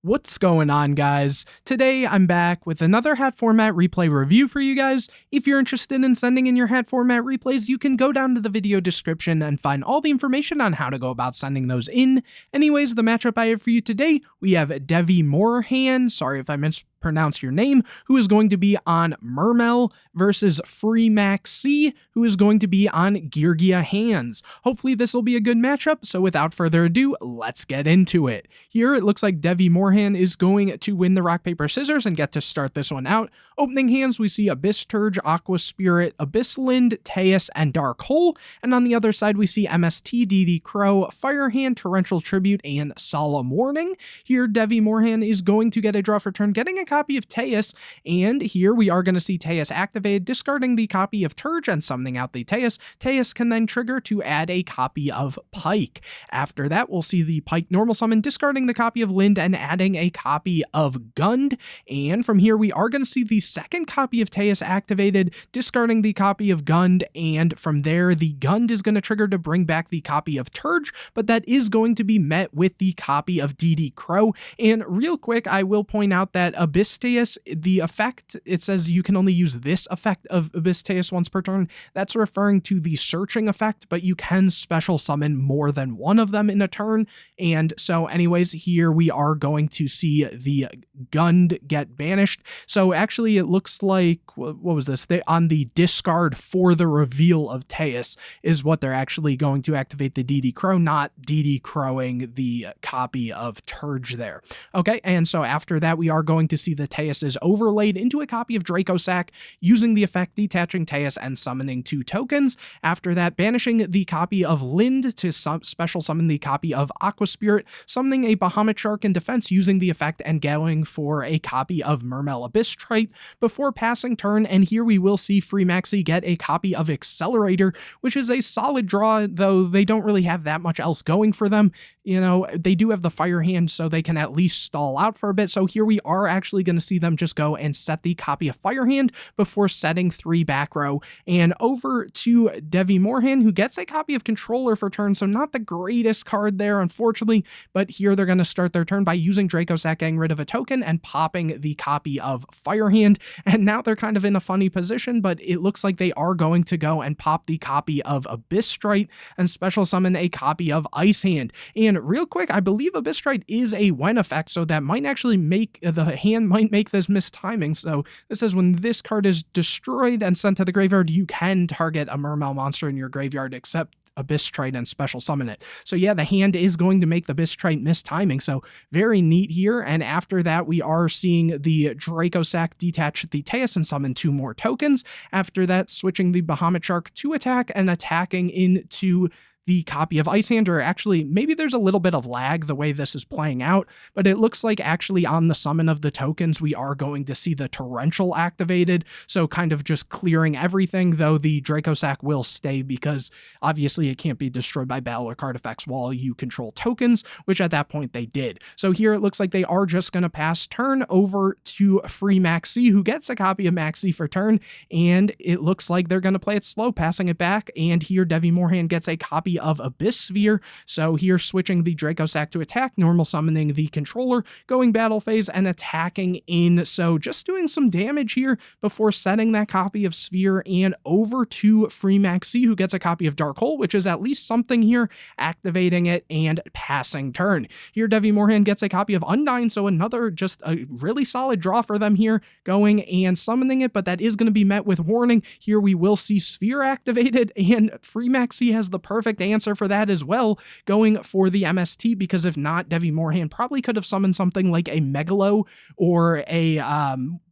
What's going on, guys? Today I'm back with another H.A.T format replay review for you guys. If you're interested in sending in your H.A.T format replays, you can go down to the video description and find all the information on how to go about sending those in. Anyways, the matchup I have for you today, we have Devi Morhan, sorry if I mispronounced your name, who is going to be on Mermail versus FreeMaxC, who is going to be on Geargia hands. Hopefully this will be a good matchup, so without further ado, let's get into it. Here it looks like Devi Morhan is going to win the rock, paper, scissors and get to start this one out. Opening hands, we see Abyss Turge, Aqua Spirit, Abyss Lind, Teus, and Dark Hole. And on the other side, we see MST, DD Crow, Firehand, Torrential Tribute, and Solemn Warning. Here, Devi Morhan is going to get a draw for turn, getting a copy of Teus. And here we are going to see Teus activated, discarding the copy of Turge and summoning out the Teus. Teus can then trigger to add a copy of Pike. After that, we'll see the Pike normal summon, discarding the copy of Lind and adding a copy of Gund. And from here, we are going to see the second copy of Teus activated, discarding the copy of Gund, and from there, the Gund is going to trigger to bring back the copy of Turge, but that is going to be met with the copy of DD Crow. And real quick, I will point out that Abyss Teus, the effect, it says you can only use this effect of Abyss Teus once per turn. That's referring to the searching effect, but you can special summon more than one of them in a turn. And so anyways, here we are going to see the Gund get banished. So actually it looks like, what was this? On the discard for the reveal of Teus is what they're actually going to activate the DD Crow, not DD Crowing the copy of Turge there. Okay, and so after that we are going to see the Teus is overlaid into a copy of Dracosac, using the effect detaching Teus and summoning 2 tokens. After that, banishing the copy of Lind to special summon the copy of Aqua Spirit, summoning a Bahamut Shark in defense using the effect and going for a copy of Mermail Abyss Trite before passing turn. And here we will see FreeMaxC get a copy of Accelerator, which is a solid draw, though they don't really have that much else going for them. You know, they do have the Fire Hand, so they can at least stall out for a bit. So here we are actually going to see them just go and set the copy of Fire Hand before setting 3 back row. And over to Devi Morhan, who gets a copy of Controller for turn, so not the greatest card there, unfortunately, but here they're going to start their turn by using Dracosac, getting rid of a token, and popping the copy of Firehand. And now they're kind of in a funny position, but it looks like they are going to go and pop the copy of Abyss Strike and special summon a copy of Ice Hand. And real quick, I believe Abyss Strike is a when effect, so that might actually make the hand might make this mistiming. So this says when this card is destroyed and sent to the graveyard, you can target a Mermail monster in your graveyard except Abyss Trite and special summon it. So yeah, the hand is going to make the Abyss Trite miss timing, so very neat here. And after that, we are seeing the Dracosac detach the Teus and summon 2 more tokens. After that, switching the Bahamut Shark to attack and attacking into the copy of Ice Hand, or actually maybe there's a little bit of lag the way this is playing out, but it looks like actually on the summon of the tokens we are going to see the Torrential activated, so kind of just clearing everything, though the Dracosac will stay because obviously it can't be destroyed by battle or card effects while you control tokens, which at that point they did. So here it looks like they are just going to pass turn over to FreeMaxC, who gets a copy of Maxi for turn, and it looks like they're going to play it slow, passing it back, and here Devi Morhan gets a copy of Abyss Sphere. So here switching the Dracosac to attack, normal summoning the Controller, going battle phase and attacking in. So just doing some damage here before setting that copy of Sphere, and over to FreeMaxC, who gets a copy of Dark Hole, which is at least something here, activating it and passing turn. Here Devi Morhan gets a copy of Undyne, so another just a really solid draw for them here, going and summoning it, but that is going to be met with warning. Here we will see Sphere activated, and FreeMaxC has the perfect answer for that as well, going for the MST, because if not, Devi Morhan probably could have summoned something like a Megalo or a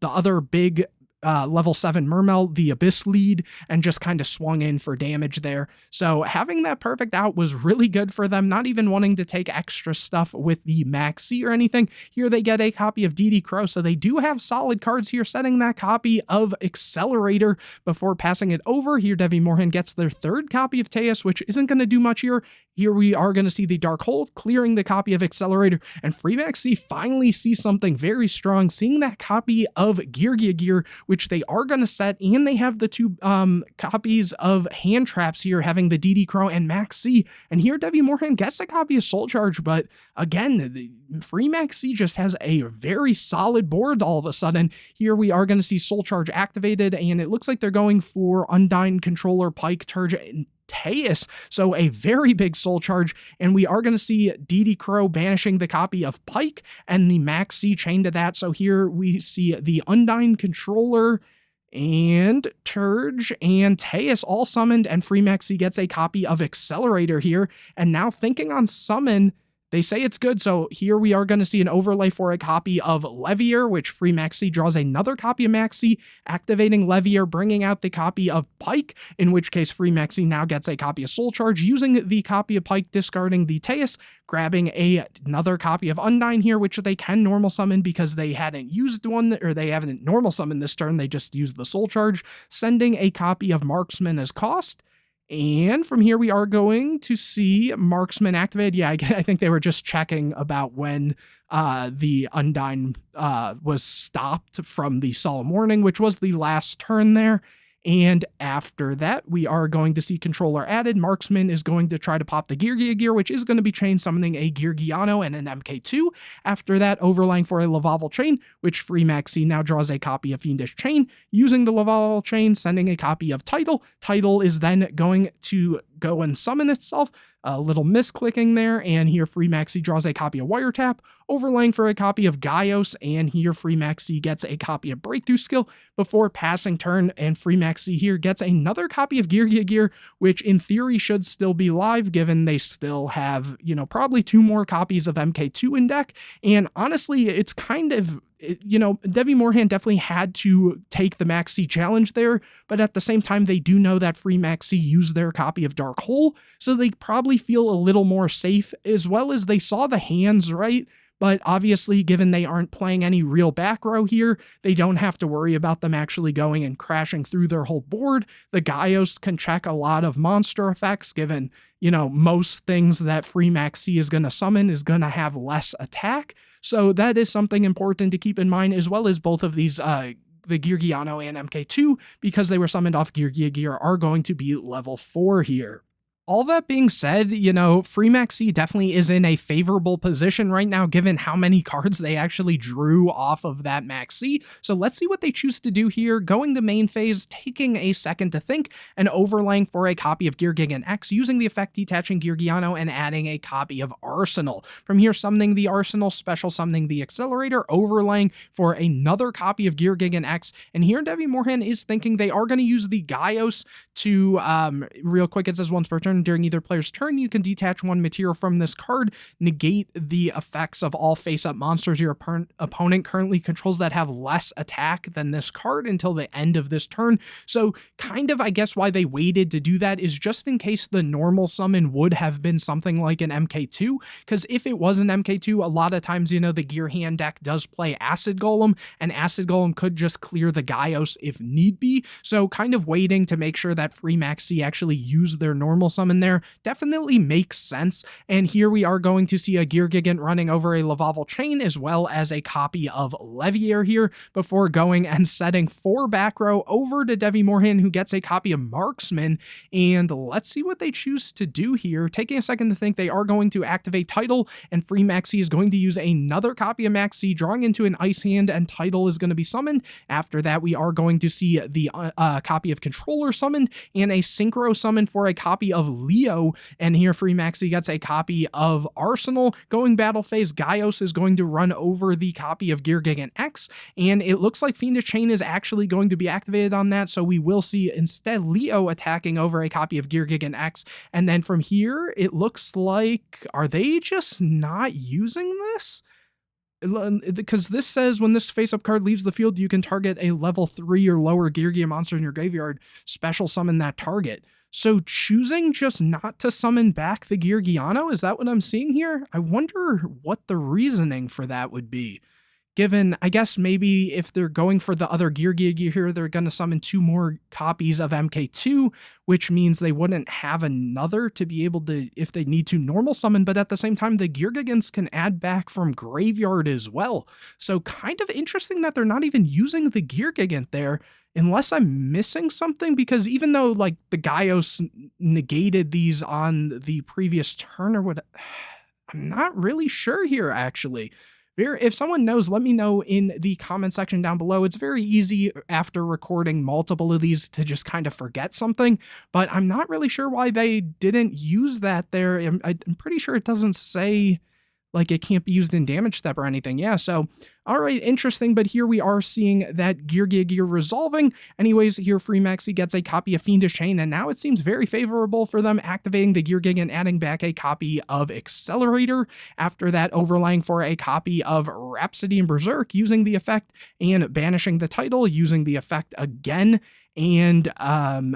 the other big level 7 Mermail, the Abyss lead, and just kind of swung in for damage there. So having that perfect out was really good for them, not even wanting to take extra stuff with the Maxi or anything. Here they get a copy of DD Crow, so they do have solid cards here, setting that copy of Accelerator before passing it over. Here Devi Morhan gets their 3rd copy of Teus, which isn't going to do much here. Here we are going to see the Dark Hole, clearing the copy of Accelerator, and FreeMaxC finally sees something very strong, seeing that copy of Geargia gear, which which they are going to set, and they have the two copies of hand traps here, having the DD Crow and Max C. And here Devi Morhan gets a copy of Soul Charge, but again, the free Max C just has a very solid board all of a sudden. Here we are going to see Soul Charge activated, and it looks like they're going for Undyne, Controller, Pike, Turge, and Teus, so a very big Soul Charge, and we are going to see DD Crow banishing the copy of Pike and the Max C chained to that. So here we see the Undyne, Controller, and Turge and Teus all summoned, and free Max C gets a copy of Accelerator here. And now thinking on summon, they say it's good, so here we are going to see an overlay for a copy of Levier, which free Max C draws another copy of Max C, activating Levier, bringing out the copy of Pike, in which case free Max C now gets a copy of Soul Charge, using the copy of Pike, discarding the Teus, grabbing another copy of Undyne here, which they can normal summon because they hadn't used one, or they haven't normal summoned this turn, they just used the Soul Charge, sending a copy of Marksman as cost. And from here, we are going to see Marksman activated. Yeah, I think they were just checking about when the Undyne was stopped from the Solemn Warning, which was the last turn there. And after that, we are going to see Controller added. Marksman is going to try to pop the Geargia gear, which is going to be chain summoning a Geargiano and an MK2. After that, overlaying for a Lavalval chain, which free Max C now draws a copy of Fiendish Chain. Using the Lavalval chain, sending a copy of Title. Title is then going to go and summon itself. A little misclicking there, and here free Max C draws a copy of Wiretap, overlaying for a copy of Gaios, and here free Max C gets a copy of Breakthrough Skill before passing turn, and free Max C here gets another copy of Geargia gear, which in theory should still be live, given they still have, probably 2 more copies of MK2 in deck, and honestly, it's kind of, Devi Morhan definitely had to take the Max C challenge there, but at the same time, they do know that free Max C used their copy of Dark Hole, so they probably feel a little more safe, as well as they saw the hands, right? But obviously, given they aren't playing any real back row here, they don't have to worry about them actually going and crashing through their whole board. The Gaios can check a lot of monster effects, given, most things that free Max C is going to summon is going to have less attack. So that is something important to keep in mind, as well as both of these, the Geargiano and MK2, because they were summoned off Geargia gear, are going to be level 4 here. All that being said, free Max C definitely is in a favorable position right now, given how many cards they actually drew off of that Max C. So let's see what they choose to do here. Going to main phase, taking a second to think, and overlaying for a copy of Geargigan X, using the effect detaching Geargiano and adding a copy of Arsenal. From here, summoning the Arsenal, special summoning the Accelerator, overlaying for another copy of Geargigan X. And here Devi Morhan is thinking they are going to use the Gaios to, real quick, it says once per turn, during either player's turn, you can detach 1 material from this card, negate the effects of all face-up monsters your opponent currently controls that have less attack than this card until the end of this turn. So kind of, I guess, why they waited to do that is just in case the normal summon would have been something like an MK2, because if it was an MK2, a lot of times, the Gear Hand deck does play Acid Golem, and Acid Golem could just clear the Gaios if need be. So kind of waiting to make sure that free Max C actually use their normal summon there definitely makes sense. And here we are going to see a Gear Gigant running over a Lavalval chain, as well as a copy of Levier here, before going and setting 4 back row over to Devi Morhan, who gets a copy of Marksman. And let's see what they choose to do here. Taking a second to think, they are going to activate Title, and free Max C is going to use another copy of Max C, drawing into an Ice Hand, and Title is going to be summoned. After that, we are going to see the copy of Controller summoned, and a Synchro summon for a copy of Leo, and here free Max C gets a copy of Arsenal. Going battle phase, Gaios is going to run over the copy of Geargigan X, and it looks like Fiendish Chain is actually going to be activated on that, so we will see instead Leo attacking over a copy of Geargigan X. And then from here, it looks like, are they just not using this? Because this says when this face-up card leaves the field, you can target a level 3 or lower Geargia monster in your graveyard, special summon that target. So choosing just not to summon back the Geargiano, is that what I'm seeing here? I wonder what the reasoning for that would be. given, I guess maybe if they're going for the other Geargia here, they're going to summon 2 more copies of MK2, which means they wouldn't have another to be able to, if they need to normal summon, but at the same time, the Geargigants can add back from graveyard as well. So kind of interesting that they're not even using the Geargigant there, unless I'm missing something, because even though like the Gaios negated these on the previous turn or what, I'm not really sure here actually. If someone knows, let me know in the comment section down below. It's very easy after recording multiple of these to just kind of forget something, but I'm not really sure why they didn't use that there. I'm pretty sure it doesn't say like it can't be used in damage step or anything. Yeah, so, all right, interesting, but here we are seeing that Geargia gear resolving. Anyways, here Free Maxi gets a copy of Fiendish Chain, and now it seems very favorable for them activating the Geargia and adding back a copy of Accelerator. After that, overlaying for a copy of Rhapsody and Berserk using the effect, and banishing the title using the effect again, and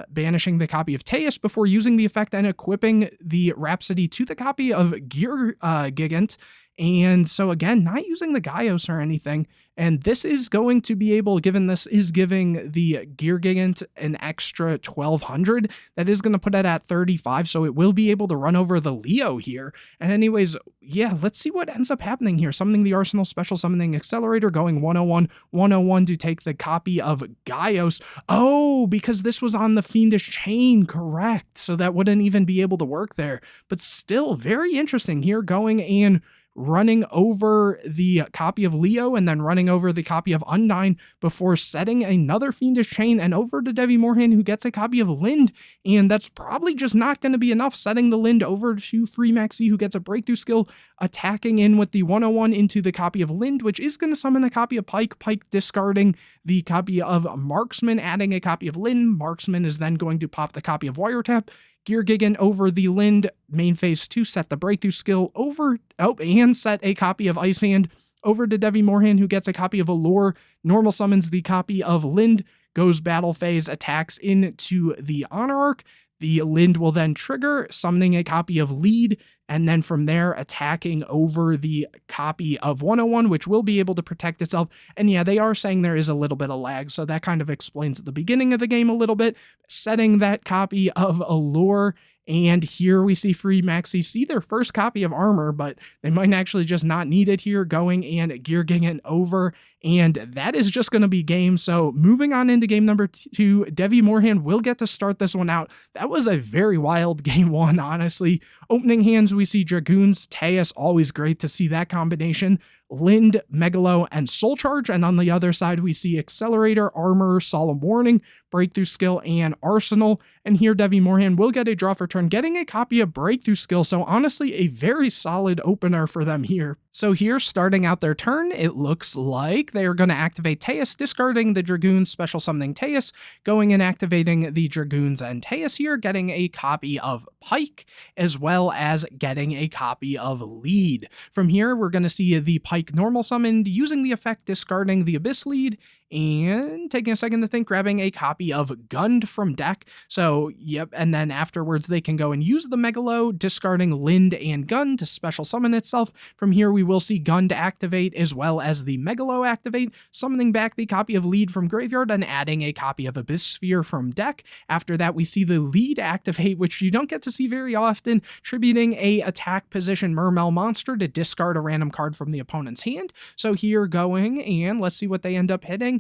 banishing the copy of Teus before using the effect and equipping the Rhapsody to the copy of Gigant. And so again, not using the Gaios or anything. And this is going to be able, given this is giving the Geargigant an extra 1200, that is going to put it at 35. So it will be able to run over the Leo here. And anyways, yeah, let's see what ends up happening here. Summoning the Arsenal, special summoning Accelerator, going 101 to take the copy of Gaios. Oh, because this was on the Fiendish Chain, correct. So that wouldn't even be able to work there. But still very interesting here, going and running over the copy of Leo and then running over the copy of Undyne before setting another Fiendish Chain and over to Devi Morhan, who gets a copy of Lind, and that's probably just not going to be enough, setting the Lind over to Free Maxi, who gets a breakthrough skill, attacking in with the 101 into the copy of Lind, which is going to summon a copy of Pike, discarding the copy of Marksman, adding a copy of Lind. Marksman is then going to pop the copy of Wiretap, Geargigant over the Lind, main phase 2, set the breakthrough skill over, and set a copy of Ice Hand over to Devi Morhan, who gets a copy of Allure, normal summons the copy of Lind, goes battle phase, attacks into the Honor Arc. The Lind will then trigger, summoning a copy of Lead, and then from there attacking over the copy of 101, which will be able to protect itself. And yeah, they are saying there is a little bit of lag, so that kind of explains the beginning of the game a little bit, setting that copy of Allure. And here we see Free Maxi see their first copy of Armor, but they might actually just not need it here, going and Geargigant over, and that is just going to be game. So moving on into game number 2, Devi Morhan will get to start this one out. That was a very wild game 1, honestly. Opening hands, we see Dragoons, Teus, always great to see that combination. Lind, Megalo, and Soul Charge, and on the other side we see Accelerator, Armor, Solemn Warning, Breakthrough Skill, and Arsenal. And here Devi Morhan will get a draw for turn, getting a copy of Breakthrough Skill, so honestly a very solid opener for them here. So here, starting out their turn, it looks like they are going to activate Teus, discarding the Dragoons, special summoning Teus, going and activating the Dragoons and Teus here, getting a copy of Pike, as well as getting a copy of Lead. From here, we're going to see the Pike normal summoned, using the effect, discarding the Abyss Lead, and taking a second to think, grabbing a copy of Gund from deck. So, yep, and then afterwards they can go and use the Megalo, discarding Lind and Gund to special summon itself. From here we will see Gund activate as well as the Megalo activate, summoning back the copy of Lead from graveyard and adding a copy of Abyss Sphere from deck. After that we see the Lead activate, which you don't get to see very often, tributing a attack position Mermail monster to discard a random card from the opponent's hand. So here going, and let's see what they end up hitting,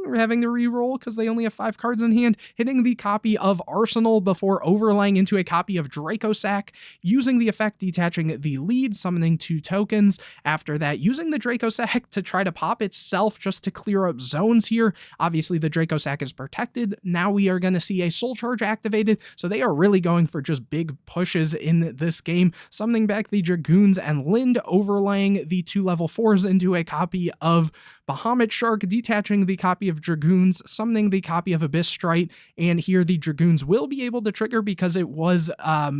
we're having to reroll because they only have 5 cards in hand, hitting the copy of Arsenal before overlaying into a copy of Dracosac, using the effect, detaching the Lead, summoning 2 tokens. After that, using the Dracosac to try to pop itself just to clear up zones here. Obviously, the Dracosac is protected. Now we are going to see a Soul Charge activated, so they are really going for just big pushes in this game, summoning back the Dragoons and Lind, overlaying the 2 level 4s into a copy of Bahamut Shark, detaching the copy of Dragoons, summoning the copy of Abyss Strike, and here the Dragoons will be able to trigger because it was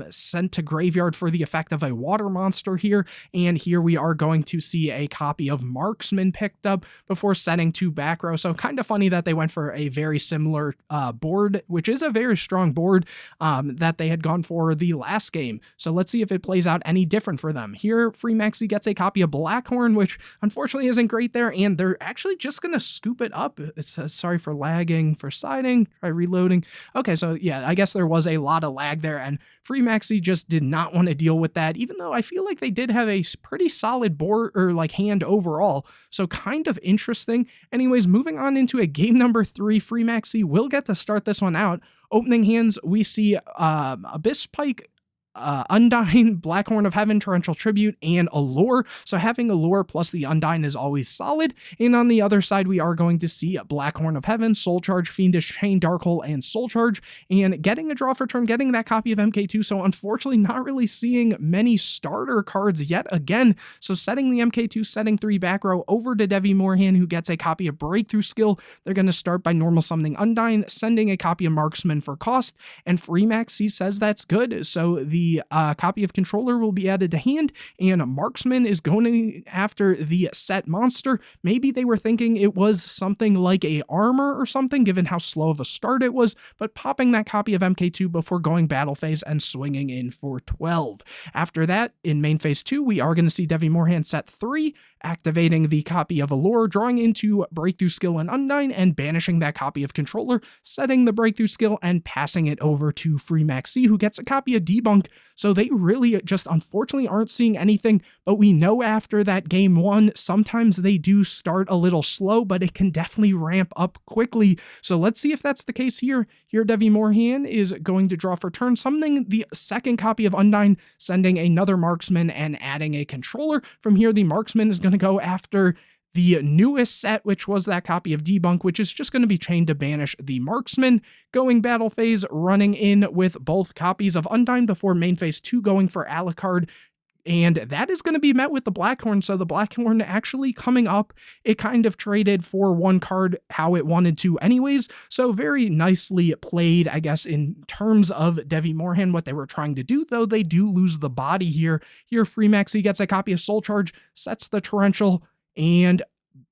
sent to graveyard for the effect of a water monster here, and here we are going to see a copy of Marksman picked up before setting to back row. So kind of funny that they went for a very similar board, which is a very strong board that they had gone for the last game. So let's see if it plays out any different for them. Here, Free Maxi gets a copy of Blackhorn, which unfortunately isn't great there, and they're actually just going to scoop it up. It says, sorry for lagging for siding, try reloading. Okay, so yeah, I guess there was a lot of lag there, and Free Maxi just did not want to deal with that, even though I feel like they did have a pretty solid board or like hand overall. So kind of interesting. Anyways, moving on into a game number 3, Free Maxi will get to start this one out. Opening hands, we see Abyss Pike, Undyne, Blackhorn of Heaven, Torrential Tribute, and Allure. So having Allure plus the Undyne is always solid. And on the other side, we are going to see Blackhorn of Heaven, Soul Charge, Fiendish Chain, Darkhold, and Soul Charge, and getting a draw for turn, getting that copy of MK2. So unfortunately, not really seeing many starter cards yet again. So setting the MK2, setting 3 back row over to Devi Morhan, who gets a copy of Breakthrough Skill. They're going to start by normal summoning Undyne, sending a copy of Marksman for cost, and Free Maxi says that's good. So the copy of Controller will be added to hand, and Marksman is going after the set monster. Maybe they were thinking it was something like a armor or something, given how slow of a start it was, but popping that copy of MK2 before going battle phase and swinging in for 12. After that, in main phase 2, we are going to see Devi Morhan set 3, activating the copy of Allure, drawing into Breakthrough Skill and Undyne, and banishing that copy of Controller, setting the Breakthrough Skill, and passing it over to Free Maxi, who gets a copy of Debunk. So they really just unfortunately aren't seeing anything, but we know after that game 1, sometimes they do start a little slow, but it can definitely ramp up quickly. So let's see if that's the case here. Here, Devi Morhan is going to draw for turn, summoning the second copy of Undyne, sending another Marksman, and adding a Controller. From here, the Marksman is going to go after the newest set, which was that copy of Debunk, which is just going to be chained to banish the Marksman. Going battle phase, running in with both copies of Undyne before main phase 2 going for Alucard. And that is going to be met with the Blackhorn. So the Blackhorn actually coming up, it kind of traded for one card how it wanted to anyways. So very nicely played, I guess, in terms of Devi Morhan, what they were trying to do, though they do lose the body here. Here, Free Maxi gets a copy of Soul Charge, sets the Torrential, and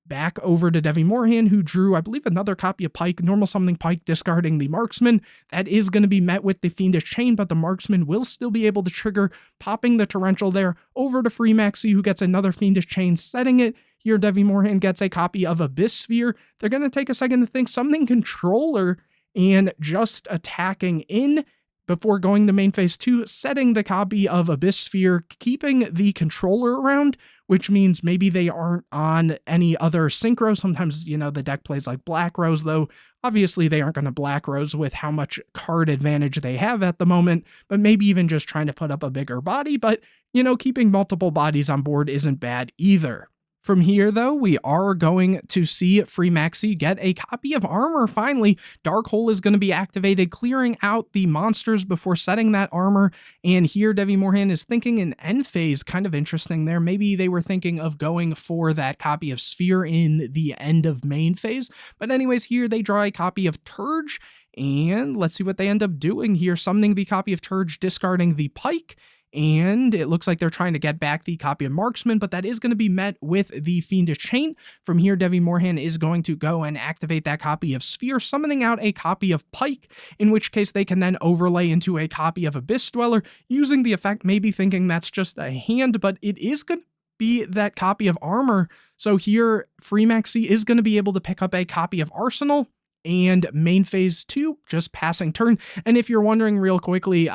back over to Devi Morhan, who drew, I believe, another copy of Pike, normal summoning Pike, discarding the Marksman. That is going to be met with the Fiendish Chain, but the Marksman will still be able to trigger, popping the Torrential there, over to Free Maxi, who gets another Fiendish Chain, setting it. Here, Devi Morhan gets a copy of Abyss Sphere. They're going to take a second to think, summoning Controller, and just attacking in before going to main phase 2, setting the copy of Abyss Sphere, keeping the Controller around, which means maybe they aren't on any other synchro. Sometimes, you know, the deck plays like Black Rose, though obviously they aren't going to Black Rose with how much card advantage they have at the moment, but maybe even just trying to put up a bigger body. But, you know, keeping multiple bodies on board isn't bad either. From here, though, we are going to see Free Maxi get a copy of Armor. Finally, Darkhold is going to be activated, clearing out the monsters before setting that armor. And here, Devi Morhan is thinking an end phase. Kind of interesting there. Maybe they were thinking of going for that copy of Sphere in the end of main phase. But anyways, here they draw a copy of Turge. And let's see what they end up doing here. Summoning the copy of Turge, discarding the Pike. And it looks like they're trying to get back the copy of Marksman, but that is going to be met with the Fiendish Chain. From here, Devi Morhan is going to go and activate that copy of Sphere, summoning out a copy of Pike, in which case they can then overlay into a copy of Abyss Dweller, using the effect, maybe thinking that's just a hand, but it is going to be that copy of Armor. So here, Free Maxi is going to be able to pick up a copy of Arsenal, and main phase 2, just passing turn. And if you're wondering real quickly,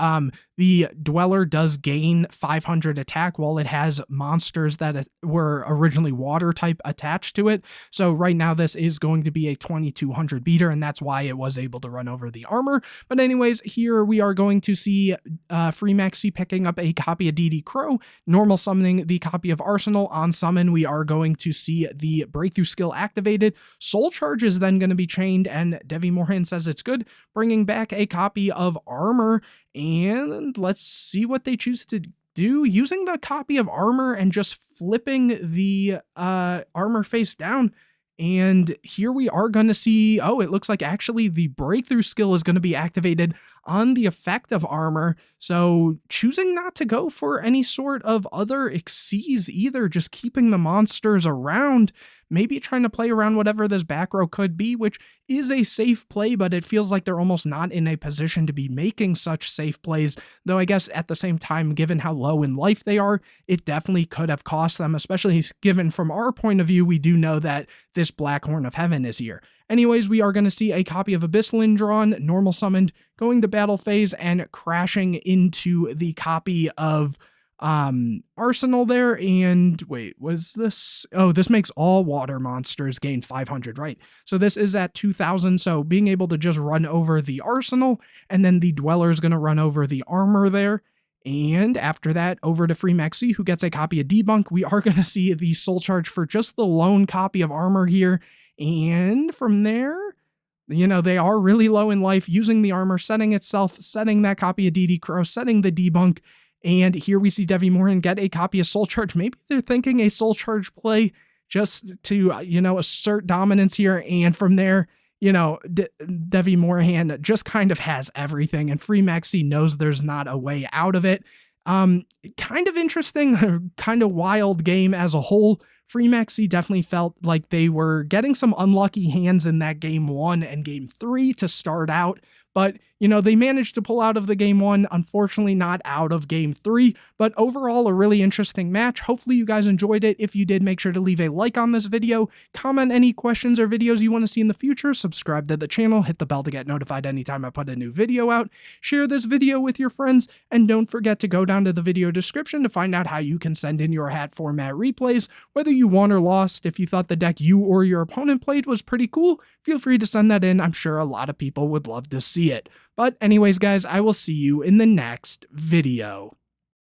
the Dweller does gain 500 attack while it has monsters that were originally water type attached to it. So right now this is going to be a 2200 beater, and that's why it was able to run over the armor. But anyways, here we are going to see Free Maxi picking up a copy of DD Crow, normal summoning the copy of Arsenal. On summon, we are going to see the Breakthrough Skill activated. Soul Charge is then going to be chained, and Devi Morhan says it's good, bringing back a copy of Armor. And let's see what they choose to do, using the copy of Armor and just flipping the armor face down. And here we are going to see, oh, it looks like actually the breakthrough skill is going to be activated on the effect of armor. So choosing not to go for any sort of other exceeds either, just keeping the monsters around, maybe trying to play around whatever this back row could be, which is a safe play, but it feels like they're almost not in a position to be making such safe plays. Though I guess at the same time, given how low in life they are, it definitely could have cost them, especially given from our point of view, we do know that this Black Horn of Heaven is here. Anyways, we are going to see a copy of Abyssalin drawn, normal summoned, going to battle phase, and crashing into the copy of Arsenal there. And wait, was this? Oh, this makes all water monsters gain 500, right? So this is at 2000, so being able to just run over the Arsenal, and then the Dweller is going to run over the armor there. And after that, over to Free Maxi, who gets a copy of Debunk. We are going to see the soul charge for just the lone copy of armor here. And from there, you know, they are really low in life, using the armor, setting itself, setting that copy of DD Crow, setting the debunk. And here we see Devi Moran get a copy of Soul Charge. Maybe they're thinking a Soul Charge play just to, you know, assert dominance here. And from there, you know, Devi Moran just kind of has everything. And Free Maxi knows there's not a way out of it. Kind of interesting, kind of wild game as a whole. Free Maxi definitely felt like they were getting some unlucky hands in that game 1 and game 3 to start out, but, you know, they managed to pull out of the game 1, unfortunately not out of game 3, but overall a really interesting match. Hopefully you guys enjoyed it. If you did, make sure to leave a like on this video, comment any questions or videos you want to see in the future, subscribe to the channel, hit the bell to get notified anytime I put a new video out, share this video with your friends, and don't forget to go down to the video description to find out how you can send in your hat format replays, whether you won or lost. If you thought the deck you or your opponent played was pretty cool, feel free to send that in. I'm sure a lot of people would love to see it. But anyways, guys, I will see you in the next video.